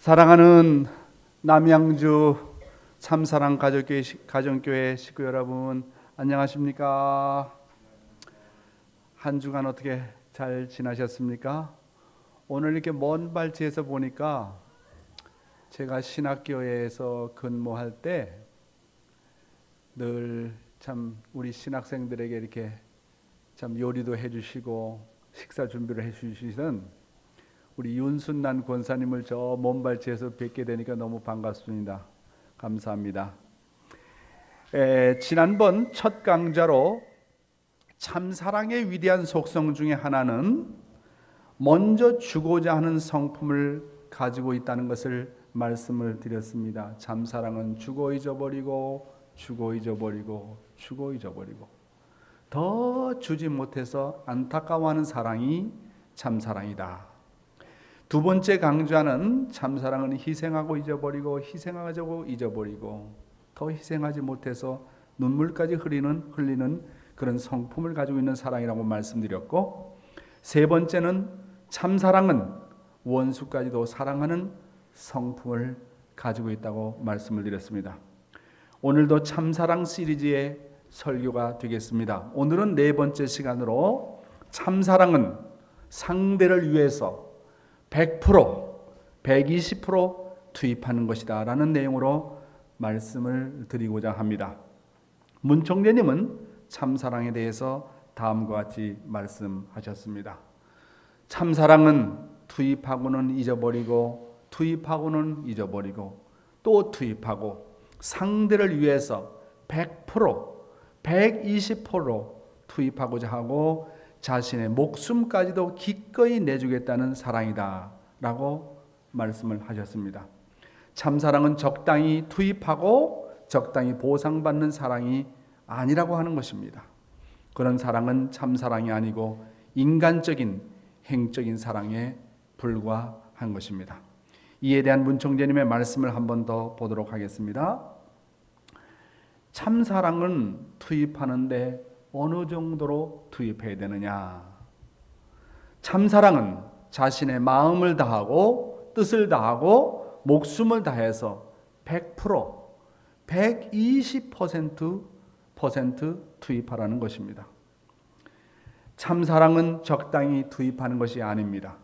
사랑하는 남양주 참사랑 가정교회 식구 여러분, 안녕하십니까? 한 주간 어떻게 잘 지나셨습니까? 오늘 이렇게 먼 발치에서 보니까 제가 신학교에서 근무할 때 늘 참 우리 신학생들에게 이렇게 참 요리도 해주시고 식사 준비를 해주시던 우리 윤순난 권사님을 저 먼 발치에서 뵙게 되니까 너무 반갑습니다. 감사합니다. 지난번 첫 강좌로 참사랑의 위대한 속성 중에 하나는 먼저 주고자 하는 성품을 가지고 있다는 것을 말씀을 드렸습니다. 참사랑은 주고 잊어버리고 주고 잊어버리고 주고 잊어버리고 더 주지 못해서 안타까워하는 사랑이 참사랑이다. 두 번째 강좌는 참사랑은 희생하고 잊어버리고 희생하고 잊어버리고 더 희생하지 못해서 눈물까지 흘리는 그런 성품을 가지고 있는 사랑이라고 말씀드렸고, 세 번째는 참사랑은 원수까지도 사랑하는 성품을 가지고 있다고 말씀을 드렸습니다. 오늘도 참사랑 시리즈의 설교가 되겠습니다. 오늘은 네 번째 시간으로 참사랑은 상대를 위해서 100%, 120% 투입하는 것이다 라는 내용으로 말씀을 드리고자 합니다. 문총재님은 참사랑에 대해서 다음과 같이 말씀하셨습니다. 참사랑은 투입하고는 잊어버리고 투입하고는 잊어버리고 또 투입하고 상대를 위해서 100%, 120% 투입하고자 하고 자신의 목숨까지도 기꺼이 내주겠다는 사랑이다 라고 말씀을 하셨습니다. 참사랑은 적당히 투입하고 적당히 보상받는 사랑이 아니라고 하는 것입니다. 그런 사랑은 참사랑이 아니고 인간적인 행적인 사랑에 불과한 것입니다. 이에 대한 문총재님의 말씀을 한 번 더 보도록 하겠습니다. 참사랑은 투입하는데 어느 정도로 투입해야 되느냐? 참사랑은 자신의 마음을 다하고 뜻을 다하고 목숨을 다해서 100%, 120% 투입하라는 것입니다. 참사랑은 적당히 투입하는 것이 아닙니다.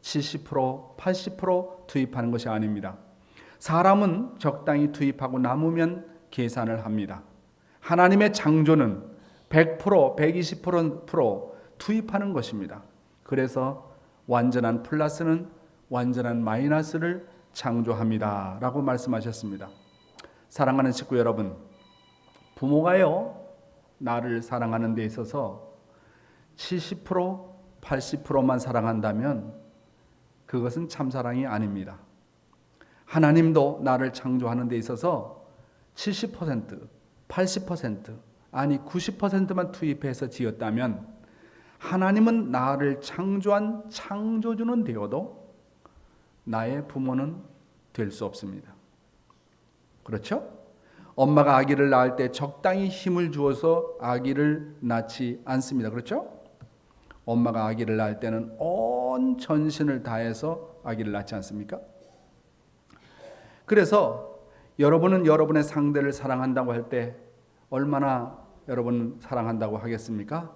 70%, 80% 투입하는 것이 아닙니다. 사람은 적당히 투입하고 남으면 계산을 합니다. 하나님의 창조는 100%, 120% 투입하는 것입니다. 그래서 완전한 플러스는 완전한 마이너스를 창조합니다 라고 말씀하셨습니다. 사랑하는 식구 여러분, 부모가요 나를 사랑하는 데 있어서 70%, 80%만 사랑한다면 그것은 참사랑이 아닙니다. 하나님도 나를 창조하는 데 있어서 70%, 80% 아니 90%만 투입해서 지었다면 하나님은 나를 창조한 창조주는 되어도 나의 부모는 될 수 없습니다. 그렇죠? 엄마가 아기를 낳을 때 적당히 힘을 주어서 아기를 낳지 않습니다. 그렇죠? 엄마가 아기를 낳을 때는 온 전신을 다해서 아기를 낳지 않습니까? 그래서 여러분은 여러분의 상대를 사랑한다고 할 때 얼마나 여러분 사랑한다고 하겠습니까?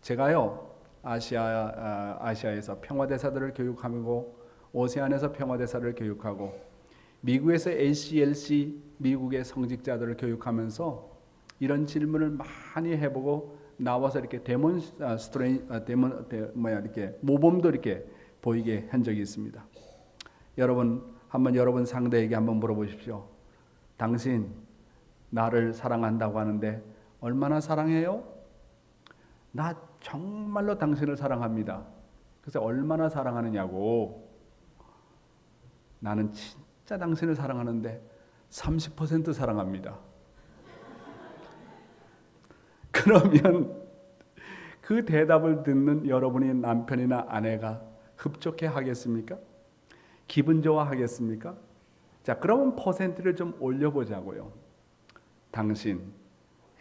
제가요 아시아에서 평화대사들을 교육하고 오세안에서 평화대사를 교육하고 미국에서 ACLC 미국의 성직자들을 교육하면서 이런 질문을 많이 해보고 나와서 이렇게 이렇게 모범도 이렇게 보이게 한 적이 있습니다. 여러분 한번 여러분 상대에게 한번 물어보십시오. 당신 나를 사랑한다고 하는데 얼마나 사랑해요? 나 정말로 당신을 사랑합니다. 그래서 얼마나 사랑하느냐고. 나는 진짜 당신을 사랑하는데 30% 사랑합니다. 그러면 그 대답을 듣는 여러분의 남편이나 아내가 흡족해 하겠습니까? 기분 좋아 하겠습니까? 자, 그러면 퍼센트를 좀 올려보자고요. 당신,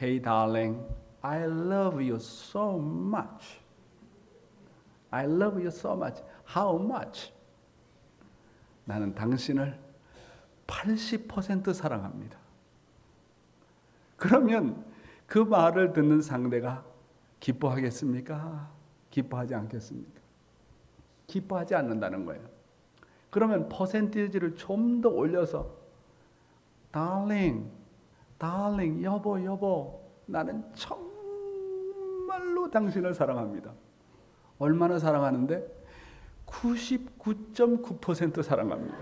Hey darling, I love you so much. I love you so much. How much? 나는 당신을 80% 사랑합니다. 그러면 그 말을 듣는 상대가 기뻐하겠습니까? 기뻐하지 않겠습니까? 기뻐하지 않는다는 거예요. 그러면 퍼센티지를 좀 더 올려서 darling, 여보, 나는 정말로 당신을 사랑합니다. 얼마나 사랑하는데? 99.9% 사랑합니다.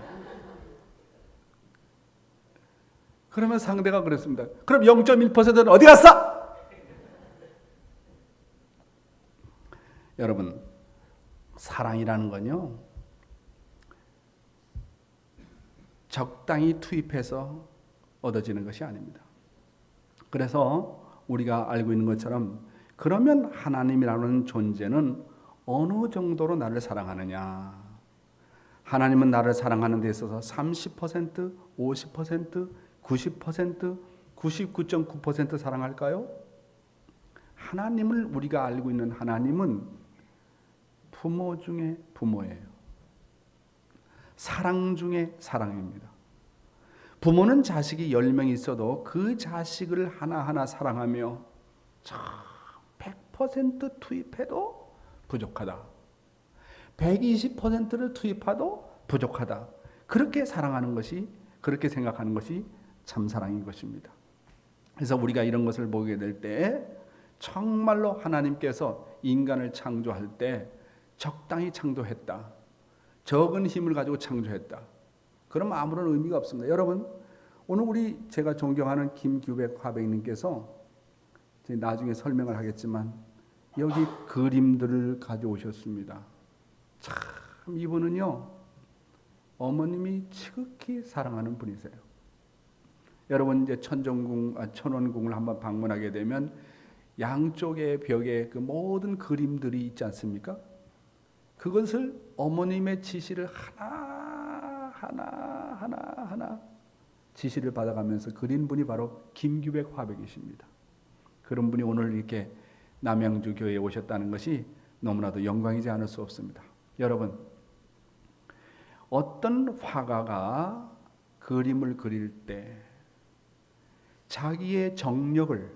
그러면 상대가 그랬습니다. 그럼 0.1%는 어디 갔어? 여러분, 사랑이라는 건요, 적당히 투입해서 얻어지는 것이 아닙니다. 그래서 우리가 알고 있는 것처럼, 그러면 하나님이라는 존재는 어느 정도로 나를 사랑하느냐? 하나님은 나를 사랑하는 데 있어서 30%, 50%, 90%, 99.9% 사랑할까요? 하나님을 우리가 알고 있는 하나님은 부모 중에 부모예요. 사랑 중에 사랑입니다. 부모는 자식이 10명 있어도 그 자식을 하나하나 사랑하며 100% 투입해도 부족하다. 120%를 투입해도 부족하다. 그렇게 사랑하는 것이, 그렇게 생각하는 것이 참사랑인 것입니다. 그래서 우리가 이런 것을 보게 될 때 정말로 하나님께서 인간을 창조할 때 적당히 창조했다. 적은 힘을 가지고 창조했다. 그럼 아무런 의미가 없습니다. 여러분, 오늘 제가 존경하는 김규백 화백님께서 나중에 설명을 하겠지만 여기 그림들을 가져오셨습니다. 참 이분은요, 어머님이 지극히 사랑하는 분이세요. 여러분 이제 천원궁을 한번 방문하게 되면 양쪽의 벽에 그 모든 그림들이 있지 않습니까? 그것을 어머님의 지시를 하나 지시를 받아가면서 그린 분이 바로 김규백 화백이십니다. 그런 분이 오늘 이렇게 남양주 교회에 오셨다는 것이 너무나도 영광이지 않을 수 없습니다. 여러분, 어떤 화가가 그림을 그릴 때 자기의 정력을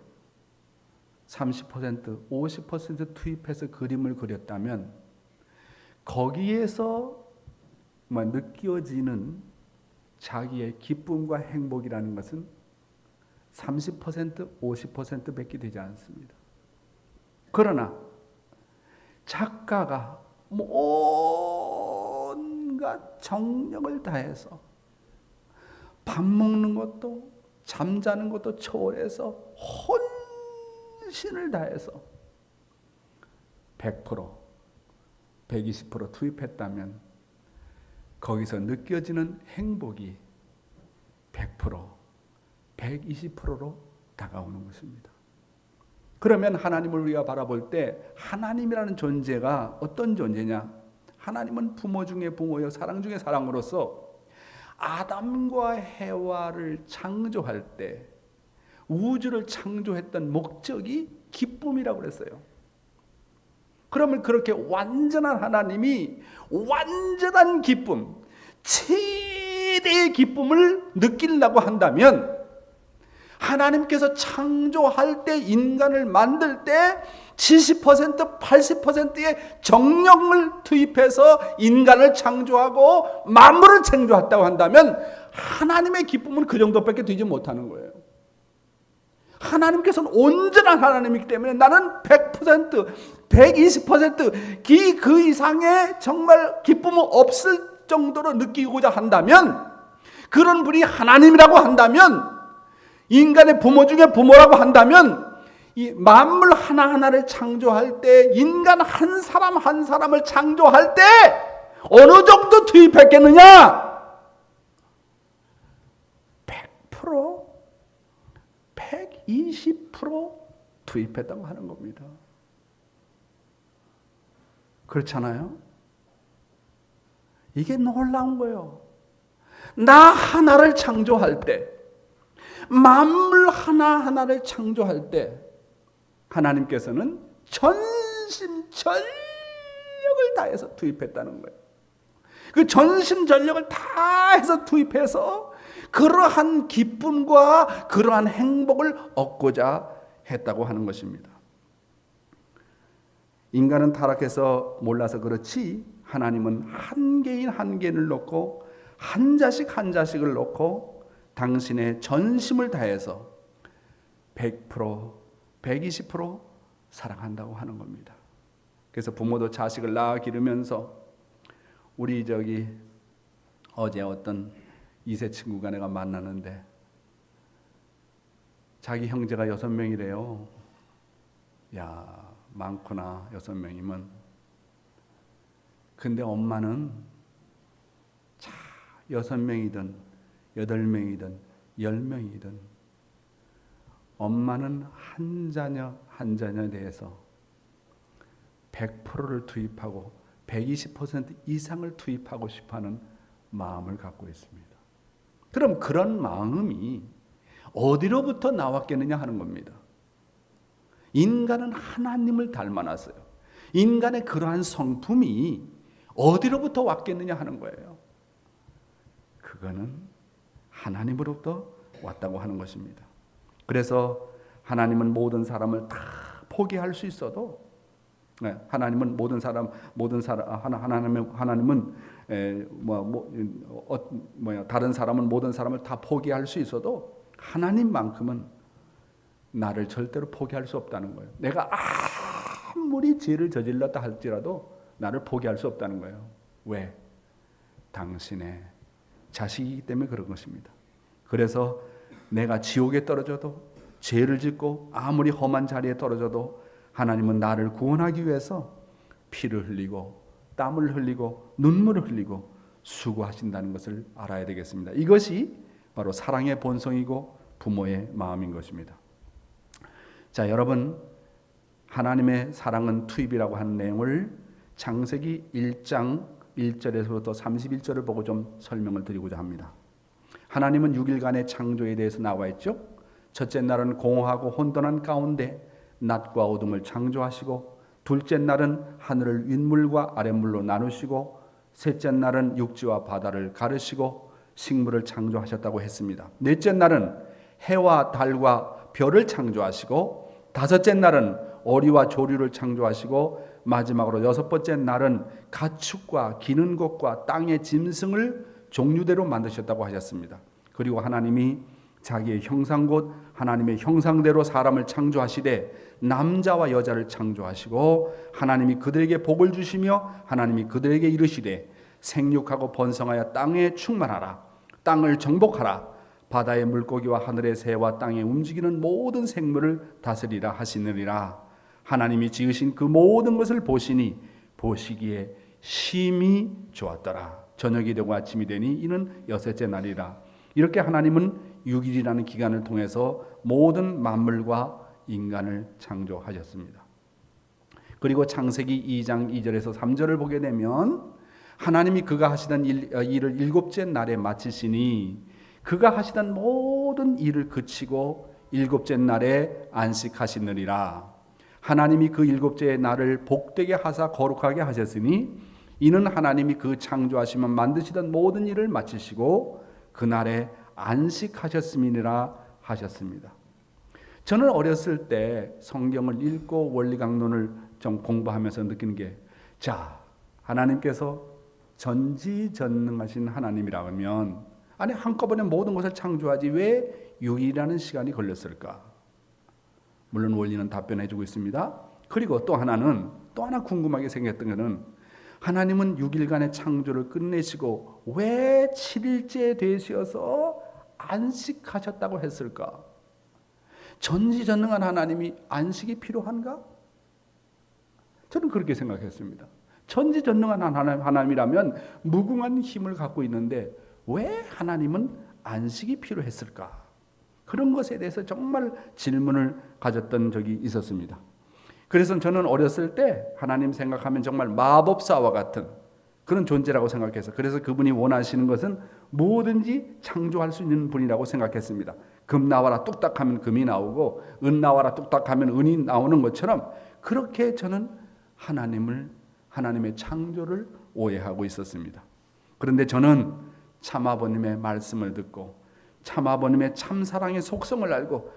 30%, 50% 투입해서 그림을 그렸다면 거기에서 느껴지는 자기의 기쁨과 행복이라는 것은 30%, 50%밖에 되지 않습니다. 그러나 작가가 온갖 정력을 다해서 밥 먹는 것도 잠자는 것도 초월해서 혼신을 다해서 100%, 120% 투입했다면 거기서 느껴지는 행복이 100%, 120%로 다가오는 것입니다. 그러면 하나님을 우리가 바라볼 때 하나님이라는 존재가 어떤 존재냐? 하나님은 부모 중에 부모요 사랑 중에 사랑으로서 아담과 해와를 창조할 때 우주를 창조했던 목적이 기쁨이라고 그랬어요. 그러면 그렇게 완전한 하나님이 완전한 기쁨, 최대의 기쁨을 느끼려고 한다면 하나님께서 창조할 때, 인간을 만들 때 70%, 80%의 정력을 투입해서 인간을 창조하고 만물을 창조했다고 한다면 하나님의 기쁨은 그 정도밖에 되지 못하는 거예요. 하나님께서는 온전한 하나님이기 때문에 나는 100%, 120% 그 이상의 정말 기쁨은 없을 정도로 느끼고자 한다면, 그런 분이 하나님이라고 한다면, 인간의 부모 중에 부모라고 한다면, 이 만물 하나하나를 창조할 때, 인간 한 사람 한 사람을 창조할 때 어느 정도 투입했겠느냐? 100%, 120% 투입했다고 하는 겁니다. 그렇잖아요? 이게 놀라운 거예요. 나 하나를 창조할 때, 만물 하나하나를 창조할 때 하나님께서는 전심전력을 다해서 투입했다는 거예요. 그 전심전력을 다 해서 투입해서 그러한 기쁨과 그러한 행복을 얻고자 했다고 하는 것입니다. 인간은 타락해서 몰라서 그렇지 하나님은 한 개인 한 개인을 놓고 한 자식 한 자식을 놓고 당신의 전심을 다해서 100%, 120% 사랑한다고 하는 겁니다. 그래서 부모도 자식을 낳아 기르면서 우리 어제 어떤 2세 친구가 내가 만나는데 자기 형제가 6명이래요. 야, 많구나 6명이면. 근데 엄마는 6명이든 8명이든 10명이든 엄마는 한 자녀 한 자녀에 대해서 100%를 투입하고 120% 이상을 투입하고 싶어하는 마음을 갖고 있습니다. 그럼 그런 마음이 어디로부터 나왔겠느냐 하는 겁니다. 인간은 하나님을 닮아났어요. 인간의 그러한 성품이 어디로부터 왔겠느냐 하는 거예요. 그거는 하나님으로부터 왔다고 하는 것입니다. 그래서 하나님은 모든 사람을 다 포기할 수 있어도 하나님은 다른 사람은 모든 사람을 다 포기할 수 있어도 하나님만큼은 나를 절대로 포기할 수 없다는 거예요. 내가 아무리 죄를 저질렀다 할지라도 나를 포기할 수 없다는 거예요. 왜? 당신의 자식이기 때문에 그런 것입니다. 그래서 내가 지옥에 떨어져도 죄를 짓고 아무리 험한 자리에 떨어져도 하나님은 나를 구원하기 위해서 피를 흘리고 땀을 흘리고 눈물을 흘리고 수고하신다는 것을 알아야 되겠습니다. 이것이 바로 사랑의 본성이고 부모의 마음인 것입니다. 자, 여러분, 하나님의 사랑은 투입이라고 하는 내용을 창세기 1장 1절에서부터 31절을 보고 좀 설명을 드리고자 합니다. 하나님은 6일간의 창조에 대해서 나와 있죠. 첫째 날은 공허하고 혼돈한 가운데 낮과 어둠을 창조하시고, 둘째 날은 하늘을 윗물과 아랫물로 나누시고, 셋째 날은 육지와 바다를 가르시고 식물을 창조하셨다고 했습니다. 넷째 날은 해와 달과 별을 창조하시고, 다섯째 날은 어리와 조류를 창조하시고, 마지막으로 여섯 번째 날은 가축과 기는 것과 땅의 짐승을 종류대로 만드셨다고 하셨습니다. 그리고 하나님이 자기의 형상 곧 하나님의 형상대로 사람을 창조하시되 남자와 여자를 창조하시고, 하나님이 그들에게 복을 주시며 하나님이 그들에게 이르시되 생육하고 번성하여 땅에 충만하라, 땅을 정복하라, 바다의 물고기와 하늘의 새와 땅에 움직이는 모든 생물을 다스리라 하시느니라. 하나님이 지으신 그 모든 것을 보시니 보시기에 심히 좋았더라. 저녁이 되고 아침이 되니 이는 여섯째 날이라. 이렇게 하나님은 6일이라는 기간을 통해서 모든 만물과 인간을 창조하셨습니다. 그리고 창세기 2장 2절에서 3절을 보게 되면 하나님이 그가 하시던 일을 일곱째 날에 마치시니 그가 하시던 모든 일을 그치고 일곱째 날에 안식하시느니라. 하나님이 그 일곱째 날을 복되게 하사 거룩하게 하셨으니 이는 하나님이 그 창조하시며 만드시던 모든 일을 마치시고 그날에 안식하셨음이니라 하셨습니다. 저는 어렸을 때 성경을 읽고 원리강론을 좀 공부하면서 느끼는 게, 자, 하나님께서 전지전능하신 하나님이라면 아니 한꺼번에 모든 것을 창조하지 왜 6일이라는 시간이 걸렸을까? 물론 원리는 답변해주고 있습니다. 그리고 또 하나 궁금하게 생겼던 것은 하나님은 6일간의 창조를 끝내시고 왜 7일째 되셔서 안식하셨다고 했을까? 전지전능한 하나님이 안식이 필요한가? 저는 그렇게 생각했습니다. 전지전능한 하나님이라면 무궁한 힘을 갖고 있는데 왜 하나님은 안식이 필요했을까? 그런 것에 대해서 정말 질문을 가졌던 적이 있었습니다. 그래서 저는 어렸을 때 하나님 생각하면 정말 마법사와 같은 그런 존재라고 생각해서, 그래서 그분이 원하시는 것은 뭐든지 창조할 수 있는 분이라고 생각했습니다. 금 나와라 뚝딱 하면 금이 나오고 은 나와라 뚝딱 하면 은이 나오는 것처럼 그렇게 저는 하나님의 창조를 오해하고 있었습니다. 그런데 저는 참아버님의 말씀을 듣고 참아버님의 참사랑의 속성을 알고,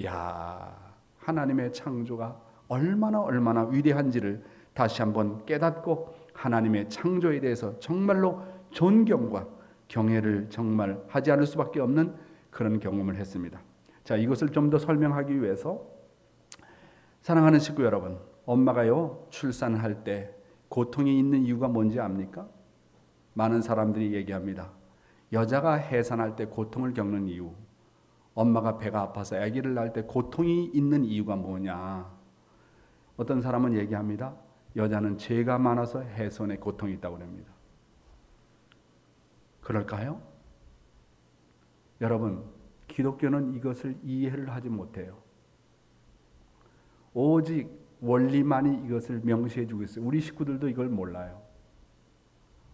야, 하나님의 창조가 얼마나 위대한지를 다시 한번 깨닫고 하나님의 창조에 대해서 정말로 존경과 경애를 정말 하지 않을 수밖에 없는 그런 경험을 했습니다. 자, 이것을 좀 더 설명하기 위해서, 사랑하는 식구 여러분, 엄마가요 출산할 때 고통이 있는 이유가 뭔지 압니까? 많은 사람들이 얘기합니다. 여자가 해산할 때 고통을 겪는 이유, 엄마가 배가 아파서 아기를 낳을 때 고통이 있는 이유가 뭐냐? 어떤 사람은 얘기합니다. 여자는 죄가 많아서 해손에 고통이 있다고 합니다. 그럴까요? 여러분, 기독교는 이것을 이해를 하지 못해요. 오직 원리만이 이것을 명시해 주고 있어요. 우리 식구들도 이걸 몰라요.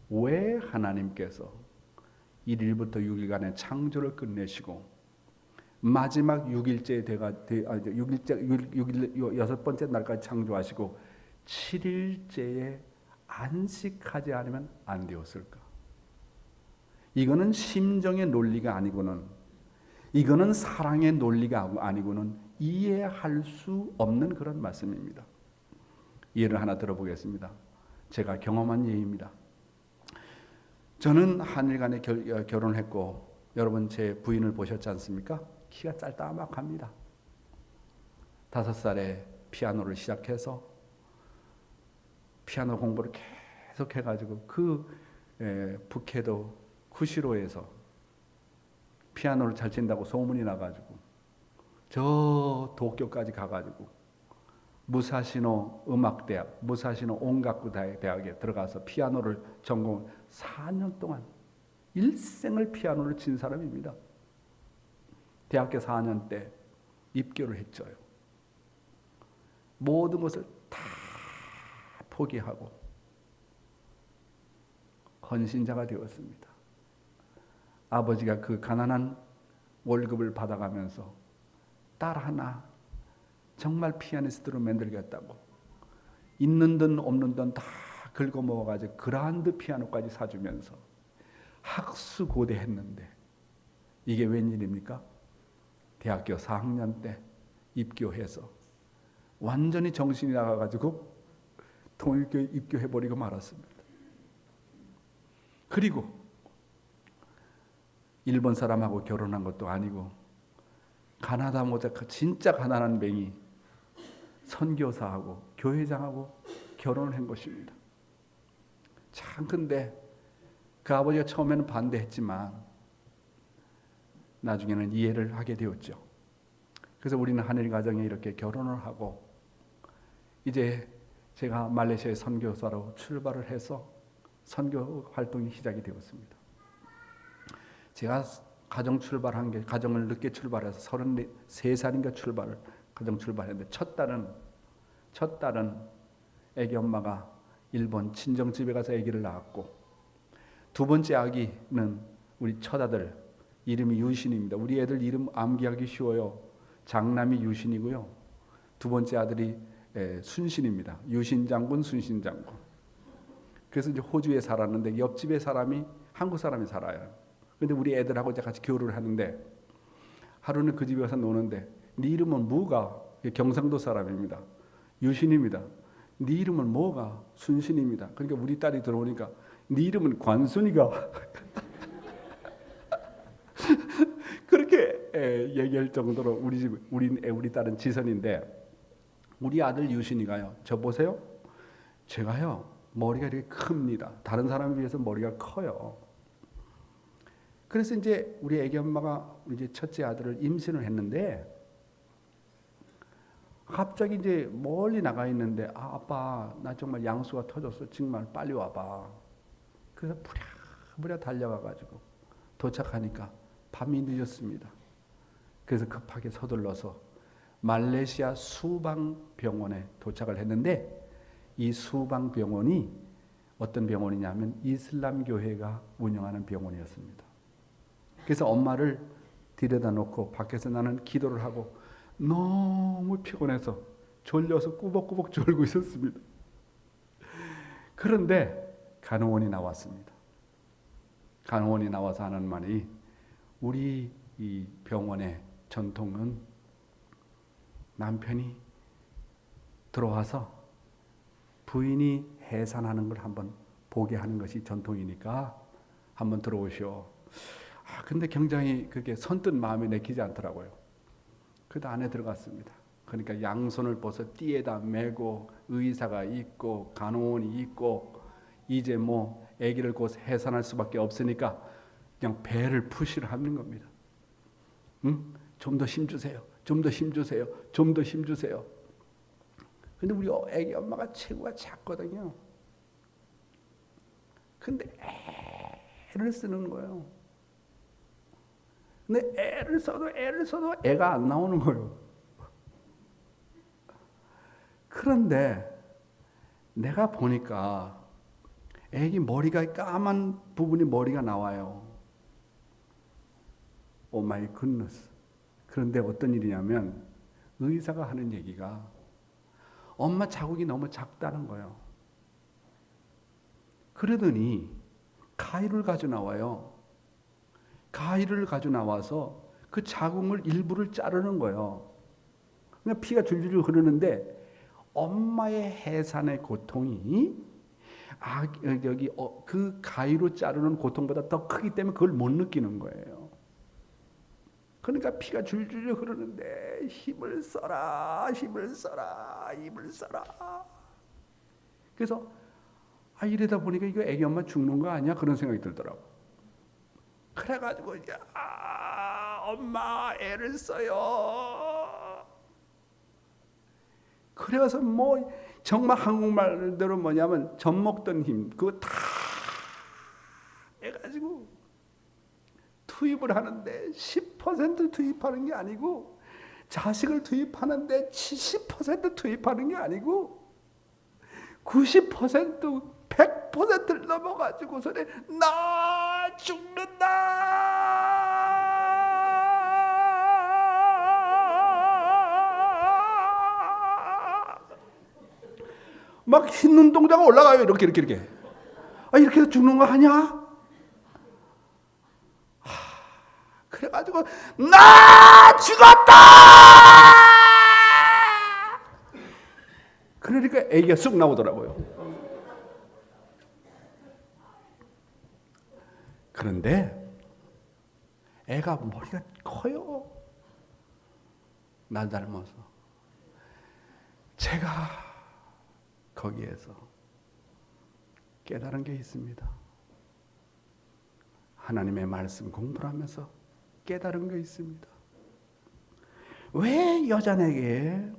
왜 하나님께서 1일부터 6일간의 창조를 끝내시고 마지막 6번째 날까지 창조하시고 7일째에 안식하지 않으면 안 되었을까? 이거는 심정의 논리가 아니고는, 이거는 사랑의 논리가 아니고는 이해할 수 없는 그런 말씀입니다. 예를 하나 들어보겠습니다. 제가 경험한 예입니다. 저는 한일간에 결혼했고, 여러분 제 부인을 보셨지 않습니까? 키가 짤따막합니다. 5살에 피아노를 시작해서 피아노 공부를 계속 해가지고 북해도 구시로에서 피아노를 잘 친다고 소문이 나가지고 저 도쿄까지 가가지고 무사시노 음악대학, 무사시노 온가쿠 대학에 들어가서 피아노를 전공, 4년 동안 일생을 피아노를 친 사람입니다. 대학교 4년 때 입교를 했죠요. 모든 것을 다 포기하고 헌신자가 되었습니다. 아버지가 그 가난한 월급을 받아가면서 딸 하나 정말 피아니스트로 만들겠다고 있는 돈 없는 돈 다 긁어먹어가지고 그란드 피아노까지 사주면서 학수고대했는데 이게 웬일입니까? 대학교 4학년 때 입교해서 완전히 정신이 나가가지고 통일교에 입교해버리고 말았습니다. 그리고 일본 사람하고 결혼한 것도 아니고 가나다 모자 진짜 가난한 맹이 선교사하고 교회장하고 결혼을 한 것입니다. 참, 근데 그 아버지가 처음에는 반대했지만 나중에는 이해를 하게 되었죠. 그래서 우리는 한일 가정에 이렇게 결혼을 하고 이제 제가 말레이시아의 선교사로 출발을 해서 선교 활동이 시작이 되었습니다. 제가 가정을 늦게 출발해서 33살인가 가정 출발했는데 첫 딸은 아기 엄마가 일본 친정집에 가서 아기를 낳았고, 두 번째 아기는 우리 첫아들 이름이 유신입니다. 우리 애들 이름 암기하기 쉬워요. 장남이 유신이고요. 두 번째 아들이 순신입니다. 유신장군, 순신장군. 그래서 이제 호주에 살았는데 옆집에 한국 사람이 살아요. 근데 우리 애들하고 이제 같이 교류를 하는데 하루는 그 집에 가서 노는데 네 이름은 뭐가? 경상도 사람입니다. 유신입니다. 네 이름은 뭐가? 순신입니다. 그러니까 우리 딸이 들어오니까 네 이름은 관순이가 그렇게 얘기할 정도로 우리 딸은 지선인데 우리 아들 유신이가요. 저 보세요. 제가요 머리가 이렇게 큽니다. 다른 사람에 비해서 머리가 커요. 그래서 이제 우리 애기 엄마가 이제 첫째 아들을 임신을 했는데 갑자기 이제 멀리 나가 있는데 아빠 나 정말 양수가 터졌어. 정말 빨리 와봐. 그래서 부랴부랴 달려가가지고 도착하니까 밤이 늦었습니다. 그래서 급하게 서둘러서 말레이시아 수방병원에 도착을 했는데 이 수방병원이 어떤 병원이냐면 이슬람교회가 운영하는 병원이었습니다. 그래서 엄마를 들여다 놓고 밖에서 나는 기도를 하고 너무 피곤해서 졸려서 꾸벅꾸벅 졸고 있었습니다. 그런데 간호원이 나왔습니다. 간호원이 나와서 하는 말이, 우리 이 병원의 전통은 남편이 들어와서 부인이 해산하는 걸 한번 보게 하는 것이 전통이니까 한번 들어오시오. 근데 굉장히 그게 선뜻 마음에 내키지 않더라고요. 그래도 안에 들어갔습니다. 그러니까 양손을 벗어 띠에다 메고 의사가 있고 간호원이 있고, 이제 뭐 아기를 곧 해산할 수밖에 없으니까 그냥 배를 푸시를 하는 겁니다. 좀 더 힘주세요. 좀 더 힘주세요. 좀 더 힘주세요. 근데 우리 아기 엄마가 체구가 작거든요. 근데 애를 쓰는 거예요. 근데 애를 써도 애가 안 나오는 거예요. 그런데 내가 보니까 애기 머리가 까만 부분이 머리가 나와요. 오 마이 굿너스. 그런데 어떤 일이냐면 의사가 하는 얘기가 엄마 자국이 너무 작다는 거예요. 그러더니 가위를 가져 나와요. 가위를 가져 나와서 그 자궁을 일부를 자르는 거예요. 그러니까 피가 줄줄 흐르는데 엄마의 해산의 고통이 그 가위로 자르는 고통보다 더 크기 때문에 그걸 못 느끼는 거예요. 그러니까 피가 줄줄 흐르는데 힘을 써라, 힘을 써라, 힘을 써라. 그래서 이러다 보니까 이거 애기 엄마 죽는 거 아니야? 그런 생각이 들더라고. 그래가지고 이제 엄마 애를 써요. 그래서 뭐 정말 한국말대로 뭐냐면 젖 먹던 힘 그거 다 해가지고 투입을 하는데 10% 투입하는 게 아니고, 자식을 투입하는데 70% 투입하는 게 아니고 90% 100%를 넘어가지고서는 나 죽는다. 막 흰 눈동자가 올라가요. 이렇게. 이렇게 해서 죽는 거 아니야? 그래가지고 나 죽었다. 그러니까 애기가 쑥 나오더라고요. 그런데 애가 머리가 커요. 날 닮아서. 제가 거기에서 깨달은 게 있습니다. 하나님의 말씀 공부를 하면서 깨달은 게 있습니다. 왜 여자에게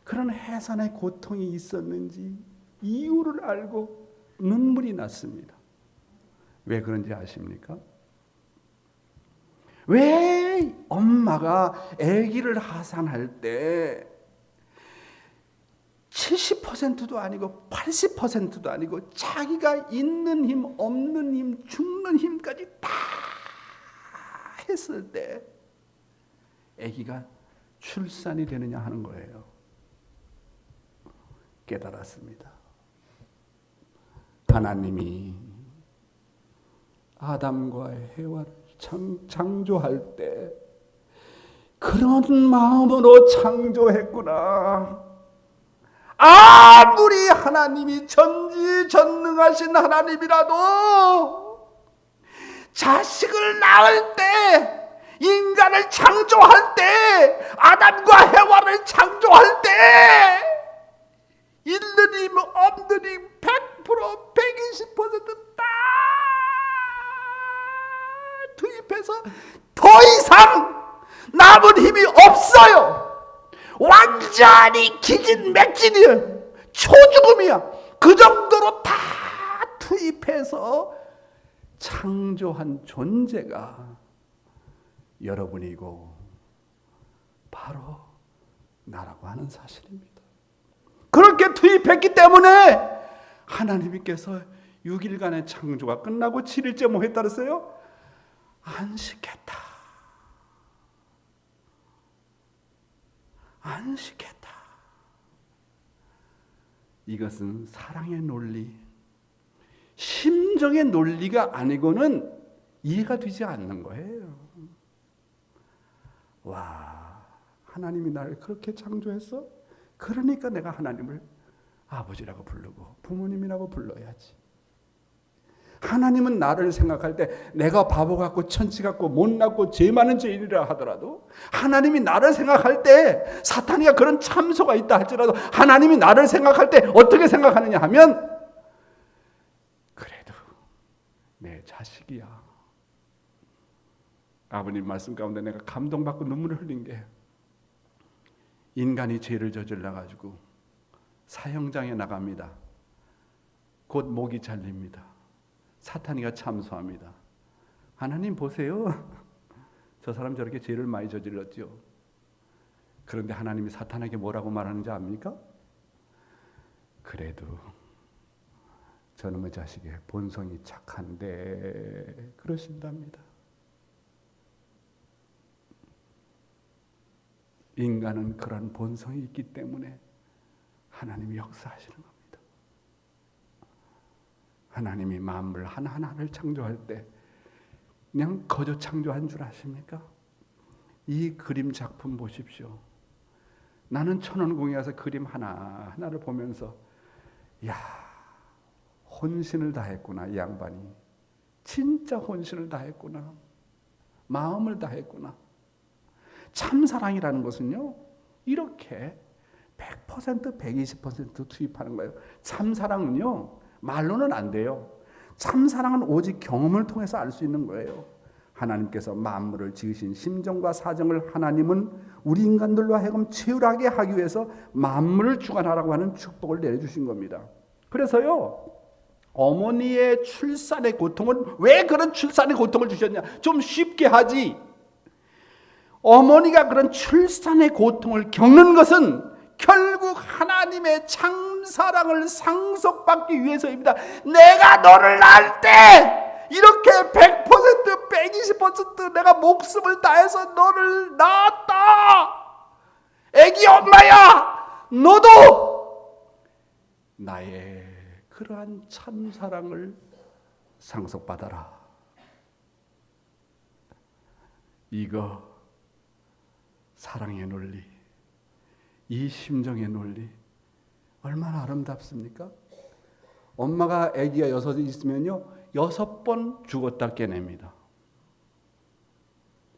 그런 해산의 고통이 있었는지 이유를 알고 눈물이 났습니다. 왜 그런지 아십니까? 왜 엄마가 아기를 하산할 때 70%도 아니고 80%도 아니고 자기가 있는 힘, 없는 힘, 죽는 힘까지 다 했을 때 아기가 출산이 되느냐 하는 거예요. 깨달았습니다. 하나님이 아담과 해와를 창조할 때 그런 마음으로 창조했구나. 아무리 하나님이 전지전능하신 하나님이라도 자식을 낳을 때, 인간을 창조할 때, 아담과 해와를 창조할 때 있는 힘 없는 힘 100% 120%다 투입해서 더 이상 남은 힘이 없어요. 완전히 기진맥진이야. 초죽음이야. 그 정도로 다 투입해서 창조한 존재가 여러분이고 바로 나라고 하는 사실입니다. 그렇게 투입했기 때문에 하나님께서 6일간의 창조가 끝나고 7일째 뭐 했다 그랬어요? 안식했다. 안식했다. 이것은 사랑의 논리, 심정의 논리가 아니고는 이해가 되지 않는 거예요. 와, 하나님이 나를 그렇게 창조했어? 그러니까 내가 하나님을 아버지라고 부르고 부모님이라고 불러야지. 하나님은 나를 생각할 때 내가 바보 같고 천치 같고 못났고 죄 많은 죄인이라 하더라도, 하나님이 나를 생각할 때 사탄이가 그런 참소가 있다 할지라도 하나님이 나를 생각할 때 어떻게 생각하느냐 하면, 그래도 내 자식이야. 아버님 말씀 가운데 내가 감동받고 눈물을 흘린 게, 인간이 죄를 저질러 가지고 사형장에 나갑니다. 곧 목이 잘립니다. 사탄이가 참소합니다. 하나님 보세요. 저 사람 저렇게 죄를 많이 저질렀죠. 그런데 하나님이 사탄에게 뭐라고 말하는지 압니까? 그래도 저놈의 자식의 본성이 착한데 그러신답니다. 인간은 그런 본성이 있기 때문에 하나님이 역사하시는 겁니다. 하나님이 만물 하나하나를 창조할 때 그냥 거저 창조한 줄 아십니까? 이 그림 작품 보십시오. 나는 천원공에 가서 그림 하나하나를 보면서, 야, 혼신을 다했구나. 이 양반이 진짜 혼신을 다했구나. 마음을 다했구나. 참사랑이라는 것은요, 이렇게 100%, 120% 투입하는 거예요. 참사랑은요, 말로는 안 돼요. 참사랑은 오직 경험을 통해서 알 수 있는 거예요. 하나님께서 만물을 지으신 심정과 사정을 하나님은 우리 인간들로 하여금 치열하게 하기 위해서 만물을 주관하라고 하는 축복을 내려주신 겁니다. 그래서요, 어머니의 출산의 고통은, 왜 그런 출산의 고통을 주셨냐? 좀 쉽게 하지. 어머니가 그런 출산의 고통을 겪는 것은 결국 하나님의 참사랑을 상속받기 위해서입니다. 내가 너를 낳을 때 이렇게 100%, 120% 내가 목숨을 다해서 너를 낳았다. 애기 엄마야, 너도 나의 그러한 참사랑을 상속받아라. 이거 사랑의 논리, 이 심정의 논리 얼마나 아름답습니까? 엄마가 아기가 6이 있으면요, 6번 죽었다 깨냅니다.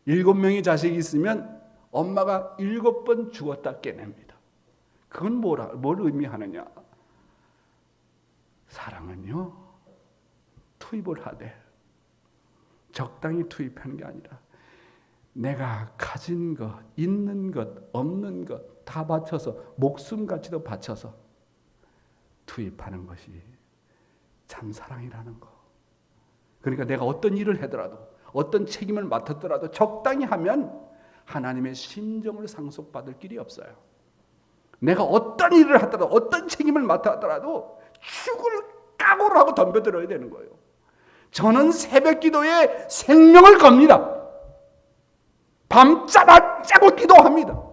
7명의 자식이 있으면 엄마가 7번 죽었다 깨냅니다. 그건 뭘 의미하느냐? 사랑은요, 투입을 하되 적당히 투입하는 게 아니라 내가 가진 것, 있는 것, 없는 것 다 바쳐서, 목숨까지도 바쳐서 투입하는 것이 참 사랑이라는 거. 그러니까 내가 어떤 일을 하더라도, 어떤 책임을 맡았더라도 적당히 하면 하나님의 심정을 상속받을 길이 없어요. 내가 어떤 일을 하더라도, 어떤 책임을 맡았더라도 죽을 각오를 하고 덤벼들어야 되는 거예요. 저는 새벽 기도에 생명을 겁니다. 밤잠 안 자고 기도합니다.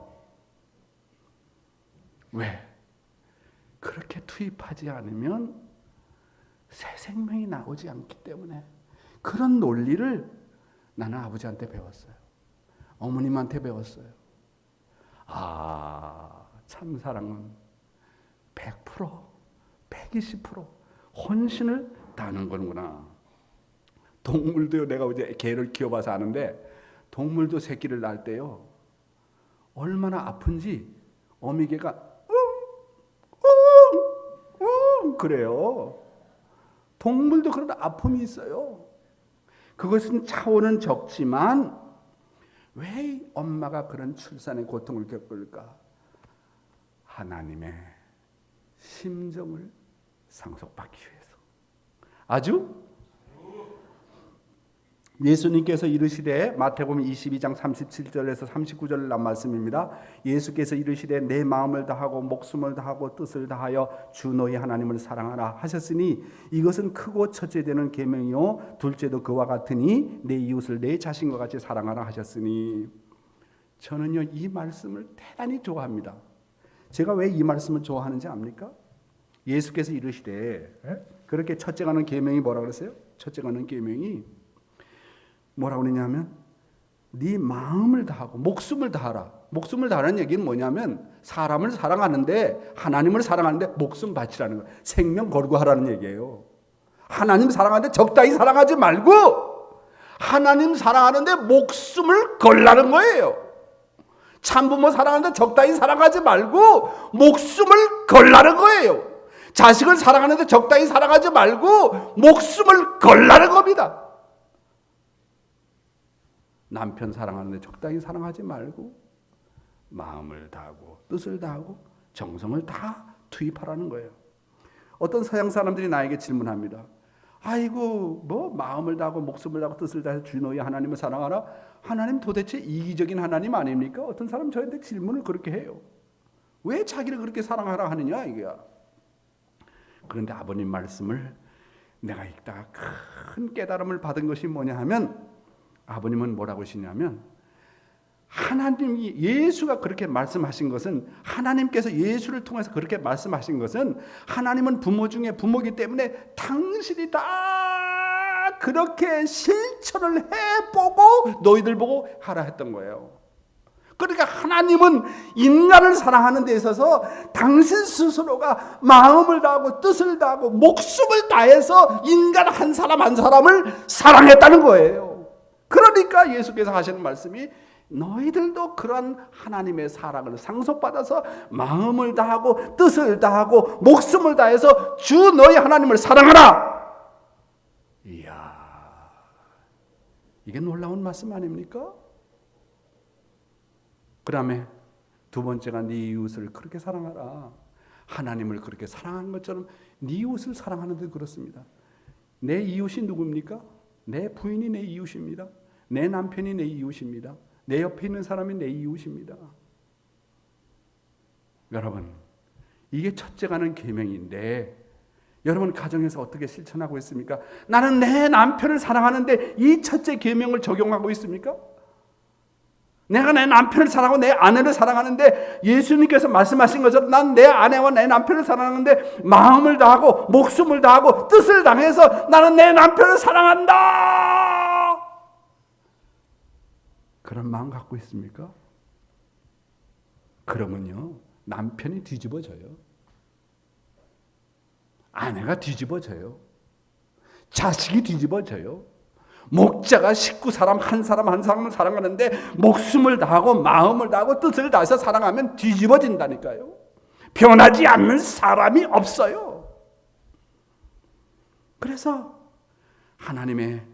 왜? 그렇게 투입하지 않으면 새 생명이 나오지 않기 때문에. 그런 논리를 나는 아버지한테 배웠어요. 어머님한테 배웠어요. 아, 참사랑은 100%, 120% 혼신을 다하는 거구나. 동물도요, 내가 이제 개를 키워봐서 아는데, 동물도 새끼를 낳을 때요, 얼마나 아픈지 어미개가 그래요. 동물도 그런 아픔이 있어요. 그것은 차원은 적지만 왜 엄마가 그런 출산의 고통을 겪을까? 하나님의 심정을 상속받기 위해서. 아주 예수님께서 이르시되, 마태복음 22장 37절에서 39절 난 말씀입니다. 예수께서 이르시되 내 마음을 다하고 목숨을 다하고 뜻을 다하여 주 너희 하나님을 사랑하라 하셨으니 이것은 크고 첫째 되는 계명이요 둘째도 그와 같으니 내 이웃을 내 자신과 같이 사랑하라 하셨으니. 저는요, 이 말씀을 대단히 좋아합니다. 제가 왜 이 말씀을 좋아하는지 압니까? 예수께서 이르시되 그렇게 첫째가 하는 계명이 뭐라고 그랬어요? 첫째가 하는 계명이 뭐라고 그러냐면 네 마음을 다하고 목숨을 다하라. 목숨을 다하는 얘기는 뭐냐면 사람을 사랑하는데, 하나님을 사랑하는데 목숨 바치라는 거예요. 생명 걸고 하라는 얘기예요. 하나님 사랑하는데 적당히 사랑하지 말고 하나님 사랑하는데 목숨을 걸라는 거예요. 참부모 사랑하는데 적당히 사랑하지 말고 목숨을 걸라는 거예요. 자식을 사랑하는데 적당히 사랑하지 말고 목숨을 걸라는 겁니다. 남편 사랑하는데 적당히 사랑하지 말고 마음을 다하고 뜻을 다하고 정성을 다 투입하라는 거예요. 어떤 서양 사람들이 나에게 질문합니다. 아이고 뭐 마음을 다하고 목숨을 다하고 뜻을 다해서 주 너희 하나님을 사랑하라. 하나님 도대체 이기적인 하나님 아닙니까? 어떤 사람 저한테 질문을 그렇게 해요. 왜 자기를 그렇게 사랑하라 하느냐 이거야. 그런데 아버님 말씀을 내가 읽다가 큰 깨달음을 받은 것이 뭐냐 하면, 아버님은 뭐라고 하시냐면, 하나님이 예수가 그렇게 말씀하신 것은, 하나님께서 예수를 통해서 그렇게 말씀하신 것은, 하나님은 부모 중에 부모이기 때문에 당신이 다 그렇게 실천을 해보고 너희들 보고 하라 했던 거예요. 그러니까 하나님은 인간을 사랑하는 데 있어서 당신 스스로가 마음을 다하고 뜻을 다하고 목숨을 다해서 인간 한 사람 한 사람을 사랑했다는 거예요. 그러니까 예수께서 하시는 말씀이 너희들도 그런 하나님의 사랑을 상속받아서 마음을 다하고 뜻을 다하고 목숨을 다해서 주 너희 하나님을 사랑하라. 이야, 이게 놀라운 말씀 아닙니까? 그 다음에 두 번째가 네 이웃을 그렇게 사랑하라. 하나님을 그렇게 사랑하는 것처럼 네 이웃을 사랑하는 데 그렇습니다. 내 이웃이 누굽니까? 내 부인이 내 이웃입니다. 내 남편이 내 이웃입니다. 내 옆에 있는 사람이 내 이웃입니다. 여러분, 이게 첫째 가는 계명인데 여러분 가정에서 어떻게 실천하고 있습니까? 나는 내 남편을 사랑하는데 이 첫째 계명을 적용하고 있습니까? 내가 내 남편을 사랑하고 내 아내를 사랑하는데 예수님께서 말씀하신 것처럼 난 내 아내와 내 남편을 사랑하는데 마음을 다하고 목숨을 다하고 뜻을 다해서 나는 내 남편을 사랑한다. 그런 마음 갖고 있습니까? 그러면요, 남편이 뒤집어져요. 아내가 뒤집어져요. 자식이 뒤집어져요. 목자가 식구 사람 한 사람 한 사람을 사랑하는데 목숨을 다하고 마음을 다하고 뜻을 다해서 사랑하면 뒤집어진다니까요. 변하지 않는 사람이 없어요. 그래서 하나님의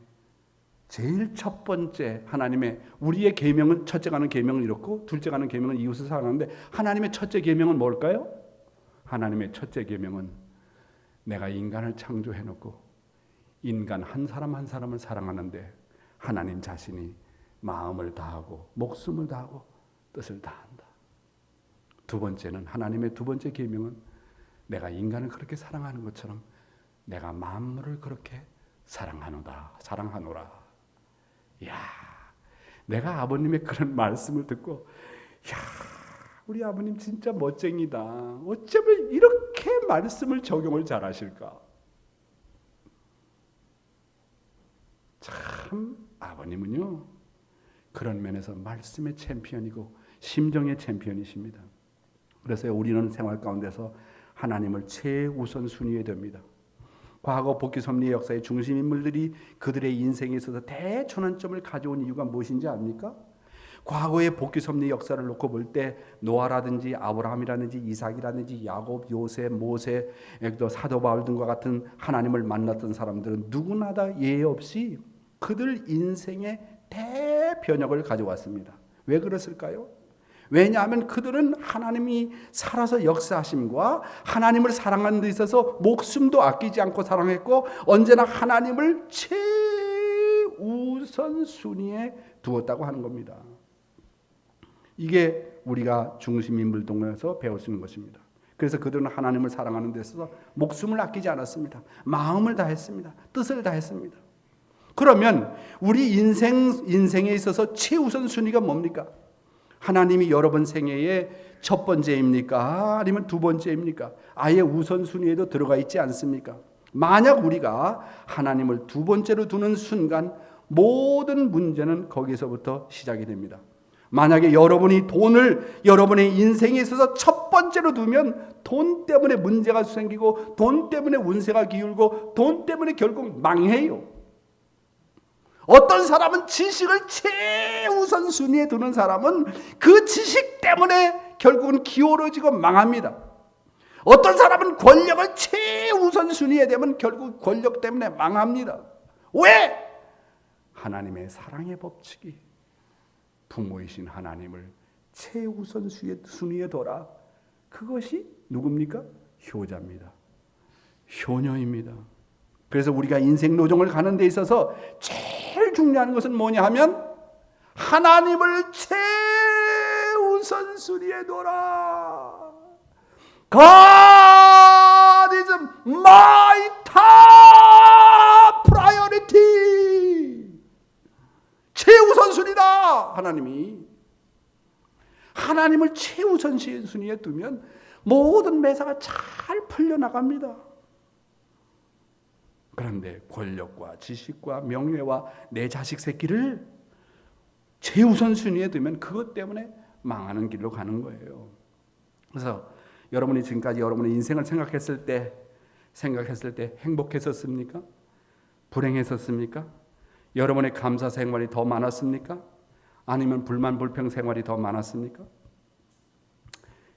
제일 첫 번째, 하나님의 우리의 계명은, 첫째가 하는 계명은 이렇고 둘째가 하는 계명은 이웃을 사랑하는데, 하나님의 첫째 계명은 뭘까요? 하나님의 첫째 계명은 내가 인간을 창조해 놓고 인간 한 사람 한 사람을 사랑하는데 하나님 자신이 마음을 다하고 목숨을 다하고 뜻을 다한다. 두 번째는, 하나님의 두 번째 계명은 내가 인간을 그렇게 사랑하는 것처럼 내가 만물을 그렇게 사랑하노라. 이야, 내가 아버님의 그런 말씀을 듣고, 이야, 우리 아버님 진짜 멋쟁이다. 어쩌면 이렇게 말씀을 적용을 잘하실까? 참 아버님은요, 그런 면에서 말씀의 챔피언이고 심정의 챔피언이십니다. 그래서 우리는 생활 가운데서 하나님을 최우선 순위에 둡니다. 과거 복귀 섭리의 역사의 중심 인물들이 그들의 인생에 있어서 대전환점을 가져온 이유가 무엇인지 압니까? 과거의 복귀 섭리 역사를 놓고 볼 때 노아라든지 아브라함이라든지 이삭이라든지 야곱, 요셉, 모세, 또 사도 바울 등과 같은 하나님을 만났던 사람들은 누구나 다 예외 없이 그들 인생의 대변혁을 가져왔습니다. 왜 그랬을까요? 왜냐하면 그들은 하나님이 살아서 역사하심과 하나님을 사랑하는 데 있어서 목숨도 아끼지 않고 사랑했고 언제나 하나님을 최우선 순위에 두었다고 하는 겁니다. 이게 우리가 중심인물 동네에서 배울 수 있는 것입니다. 그래서 그들은 하나님을 사랑하는 데 있어서 목숨을 아끼지 않았습니다. 마음을 다했습니다. 뜻을 다했습니다. 그러면 우리 인생에 있어서 최우선 순위가 뭡니까? 하나님이 여러분 생애의 첫 번째입니까? 아니면 두 번째입니까? 아예 우선순위에도 들어가 있지 않습니까? 만약 우리가 하나님을 두 번째로 두는 순간 모든 문제는 거기서부터 시작이 됩니다. 만약에 여러분이 돈을 여러분의 인생에 있어서 첫 번째로 두면 돈 때문에 문제가 생기고 돈 때문에 운세가 기울고 돈 때문에 결국 망해요. 어떤 사람은 지식을 최우선순위에 두는 사람은 그 지식 때문에 결국은 기울어지고 망합니다. 어떤 사람은 권력을 최우선순위에 두면 결국 권력 때문에 망합니다. 왜? 하나님의 사랑의 법칙이 부모이신 하나님을 최우선순위에 둬라. 그것이 누굽니까? 효자입니다. 효녀입니다. 그래서 우리가 인생 노정을 가는 데 있어서 제일 중요한 것은 뭐냐 하면 하나님을 최우선순위에 둬라. God is my top priority. 최우선순위다. 하나님을 최우선순위에 두면 모든 매사가 잘 풀려나갑니다. 그런데 권력과 지식과 명예와 내 자식 새끼를 최우선순위에 두면 그것 때문에 망하는 길로 가는 거예요. 그래서 여러분이 지금까지 여러분의 인생을 생각했을 때 행복했었습니까? 불행했었습니까? 여러분의 감사 생활이 더 많았습니까? 아니면 불만 불평 생활이 더 많았습니까?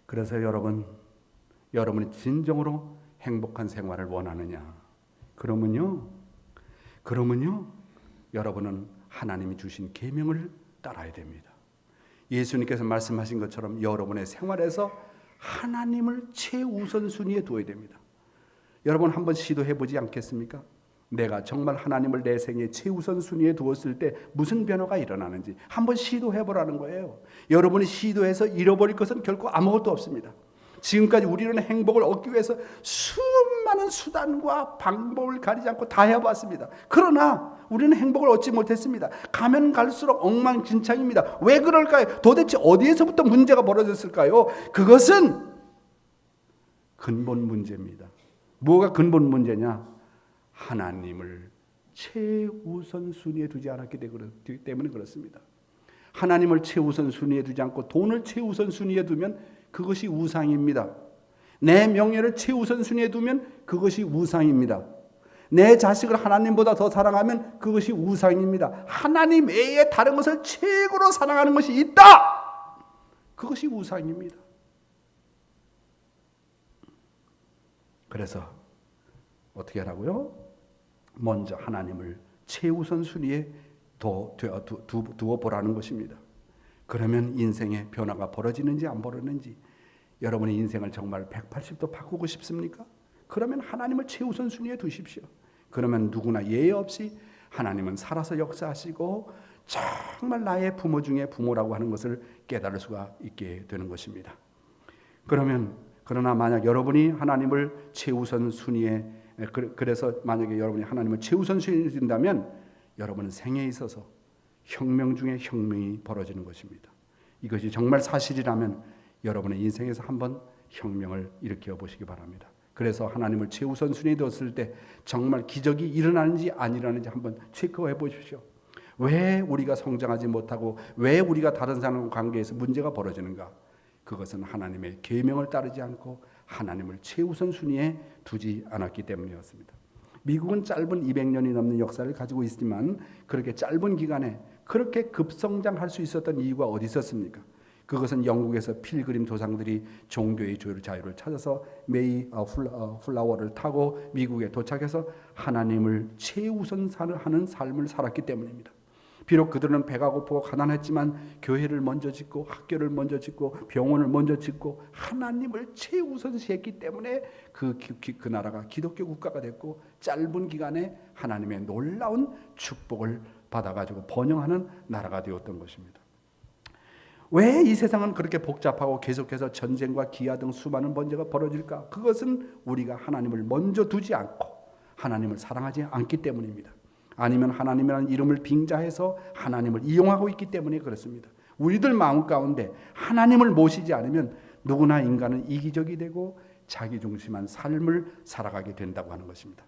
그래서 여러분이 진정으로 행복한 생활을 원하느냐? 그러면요 여러분은 하나님이 주신 계명을 따라야 됩니다. 예수님께서 말씀하신 것처럼 여러분의 생활에서 하나님을 최우선순위에 두어야 됩니다. 여러분 한번 시도해 보지 않겠습니까? 내가 정말 하나님을 내 생에 최우선순위에 두었을 때 무슨 변화가 일어나는지 한번 시도해 보라는 거예요. 여러분이 시도해서 잃어버릴 것은 결코 아무것도 없습니다. 지금까지 우리는 행복을 얻기 위해서 수많은 수단과 방법을 가리지 않고 다 해봤습니다. 그러나 우리는 행복을 얻지 못했습니다. 가면 갈수록 엉망진창입니다. 왜 그럴까요? 도대체 어디에서부터 문제가 벌어졌을까요? 그것은 근본 문제입니다. 뭐가 근본 문제냐? 하나님을 최우선 순위에 두지 않았기 때문에 그렇습니다. 하나님을 최우선 순위에 두지 않고 돈을 최우선 순위에 두면 그것이 우상입니다. 내 명예를 최우선 순위에 두면 그것이 우상입니다. 내 자식을 하나님보다 더 사랑하면 그것이 우상입니다. 하나님 외에 다른 것을 최고로 사랑하는 것이 있다. 그것이 우상입니다. 그래서 어떻게 하라고요? 먼저 하나님을 최우선 순위에 두어 보라는 것입니다. 그러면 인생의 변화가 벌어지는지 안 벌어지는지, 여러분의 인생을 정말 180도 바꾸고 싶습니까? 그러면 하나님을 최우선 순위에 두십시오. 그러면 누구나 예외 없이 하나님은 살아서 역사하시고 정말 나의 부모 중에 부모라고 하는 것을 깨달을 수가 있게 되는 것입니다. 그러나 만약 여러분이 하나님을 최우선 순위에, 그래서 만약에 여러분이 하나님을 최우선 순위에 둔다면 여러분은 생에 있어서 혁명 중에 혁명이 벌어지는 것입니다. 이것이 정말 사실이라면 여러분의 인생에서 한번 혁명을 일으켜 보시기 바랍니다. 그래서 하나님을 최우선 순위에 뒀을 때 정말 기적이 일어나는지 안 일어나는지 한번 체크해 보십시오. 왜 우리가 성장하지 못하고 왜 우리가 다른 사람과 관계에서 문제가 벌어지는가? 그것은 하나님의 계명을 따르지 않고 하나님을 최우선 순위에 두지 않았기 때문이었습니다. 미국은 짧은 200년이 넘는 역사를 가지고 있지만 그렇게 짧은 기간에 그렇게 급성장할 수 있었던 이유가 어디 있었습니까? 그것은 영국에서 필그림 조상들이 종교의 자유를 찾아서 메이 플라워를 타고 미국에 도착해서 하나님을 최우선하는 삶을 살았기 때문입니다. 비록 그들은 배가 고프고 가난했지만 교회를 먼저 짓고 학교를 먼저 짓고 병원을 먼저 짓고 하나님을 최우선시했기 때문에 그 나라가 기독교 국가가 됐고 짧은 기간에 하나님의 놀라운 축복을 받아가지고 번영하는 나라가 되었던 것입니다. 왜 이 세상은 그렇게 복잡하고 계속해서 전쟁과 기아 등 수많은 문제가 벌어질까? 그것은 우리가 하나님을 먼저 두지 않고 하나님을 사랑하지 않기 때문입니다. 아니면 하나님이라는 이름을 빙자해서 하나님을 이용하고 있기 때문에 그렇습니다. 우리들 마음 가운데 하나님을 모시지 않으면 누구나 인간은 이기적이 되고 자기중심한 삶을 살아가게 된다고 하는 것입니다.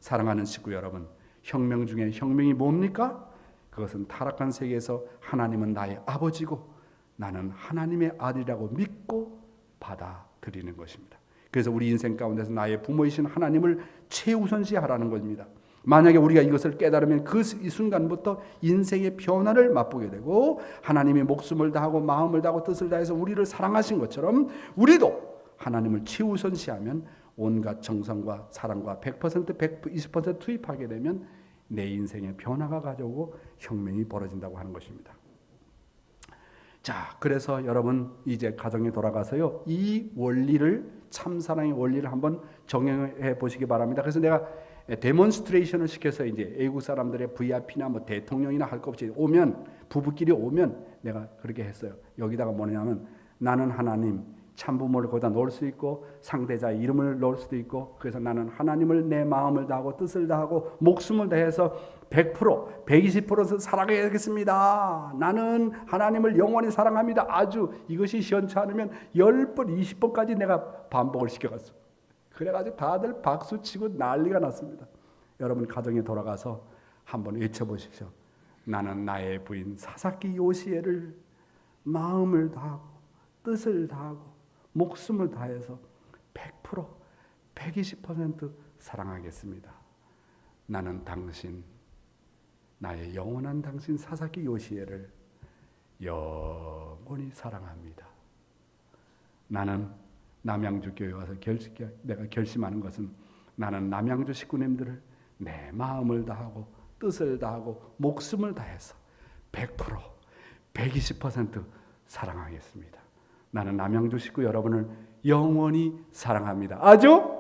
사랑하는 식구 여러분, 혁명 중에 혁명이 뭡니까? 그것은 타락한 세계에서 하나님은 나의 아버지고 나는 하나님의 아들이라고 믿고 받아들이는 것입니다. 그래서 우리 인생 가운데서 나의 부모이신 하나님을 최우선시하라는 것입니다. 만약에 우리가 이것을 깨달으면 그 이 순간부터 인생의 변화를 맛보게 되고 하나님이 목숨을 다하고 마음을 다하고 뜻을 다해서 우리를 사랑하신 것처럼 우리도 하나님을 최우선시하면 온갖 정성과 사랑과 100% 120% 투입하게 되면 내 인생의 변화가 가져오고 혁명이 벌어진다고 하는 것입니다. 자, 그래서 여러분 이제 가정에 돌아가서요, 이 원리를, 참사랑의 원리를 한번 적용해 보시기 바랍니다. 그래서 내가 데몬스트레이션을 시켜서 이제 외국 사람들의 VIP나 뭐 대통령이나 할 것 없이 오면, 부부끼리 오면 내가 그렇게 했어요. 여기다가 뭐냐면 나는 하나님, 참부모를 거기다 넣을 수 있고 상대자의 이름을 넣을 수도 있고, 그래서 나는 하나님을 내 마음을 다하고 뜻을 다하고 목숨을 다해서 100%, 120% 사랑해야겠습니다. 나는 하나님을 영원히 사랑합니다. 아주 이것이 시원치 않으면 10번, 20번까지 내가 반복을 시켜갔어요. 그래가지고 다들 박수치고 난리가 났습니다. 여러분 가정에 돌아가서 한번 외쳐보십시오. 나는 나의 부인 사사키 요시에를 마음을 다하고 뜻을 다하고 목숨을 다해서 100%, 120% 사랑하겠습니다. 나는 당신, 나의 영원한 당신 사사키 요시에를 영원히 사랑합니다. 나는 남양주 교회 와서 내가 결심하는 것은 나는 남양주 식구님들을 내 마음을 다하고 뜻을 다하고 목숨을 다해서 100%, 120% 사랑하겠습니다. 나는 남양주 식구 여러분을 영원히 사랑합니다. 아주?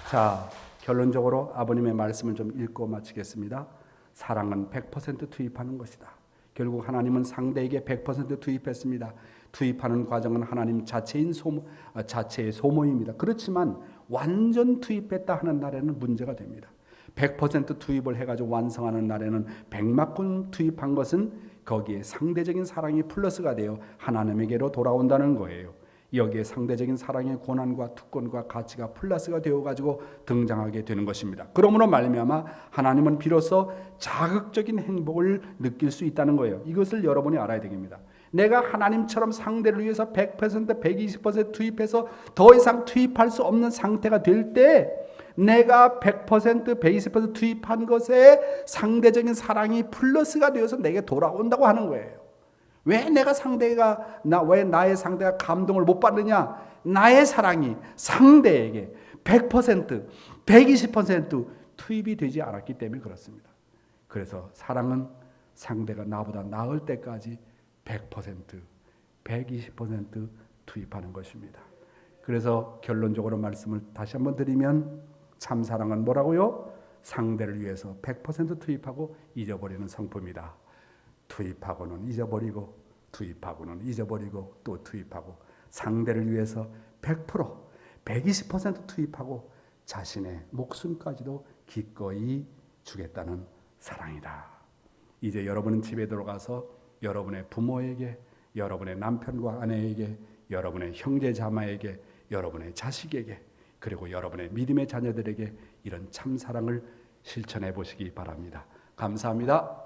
자, 결론적으로 아버님의 말씀을 좀 읽고 마치겠습니다. 사랑은 100% 투입하는 것이다. 결국 하나님은 상대에게 100% 투입했습니다. 투입하는 과정은 하나님 자체의 소모입니다. 그렇지만 완전 투입했다 하는 날에는 문제가 됩니다. 100% 투입을 해가지고 완성하는 날에는 100만큼 투입한 것은 거기에 상대적인 사랑이 플러스가 되어 하나님에게로 돌아온다는 거예요. 여기에 상대적인 사랑의 권한과 특권과 가치가 플러스가 되어가지고 등장하게 되는 것입니다. 그러므로 말미암아 하나님은 비로소 자극적인 행복을 느낄 수 있다는 거예요. 이것을 여러분이 알아야 됩니다. 내가 하나님처럼 상대를 위해서 100%, 120% 투입해서 더 이상 투입할 수 없는 상태가 될 때 내가 100%, 120% 투입한 것에 상대적인 사랑이 플러스가 되어서 내게 돌아온다고 하는 거예요. 왜 나의 상대가 감동을 못 받느냐? 나의 사랑이 상대에게 100%, 120% 투입이 되지 않았기 때문에 그렇습니다. 그래서 사랑은 상대가 나보다 나을 때까지 100%, 120% 투입하는 것입니다. 그래서 결론적으로 말씀을 다시 한번 드리면 참사랑은 뭐라고요? 상대를 위해서 100% 투입하고 잊어버리는 성품이다. 투입하고는 잊어버리고 투입하고는 잊어버리고 또 투입하고 상대를 위해서 100%, 120% 투입하고 자신의 목숨까지도 기꺼이 주겠다는 사랑이다. 이제 여러분은 집에 들어가서 여러분의 부모에게, 여러분의 남편과 아내에게, 여러분의 형제 자매에게, 여러분의 자식에게, 그리고 여러분의 믿음의 자녀들에게 이런 참사랑을 실천해 보시기 바랍니다. 감사합니다.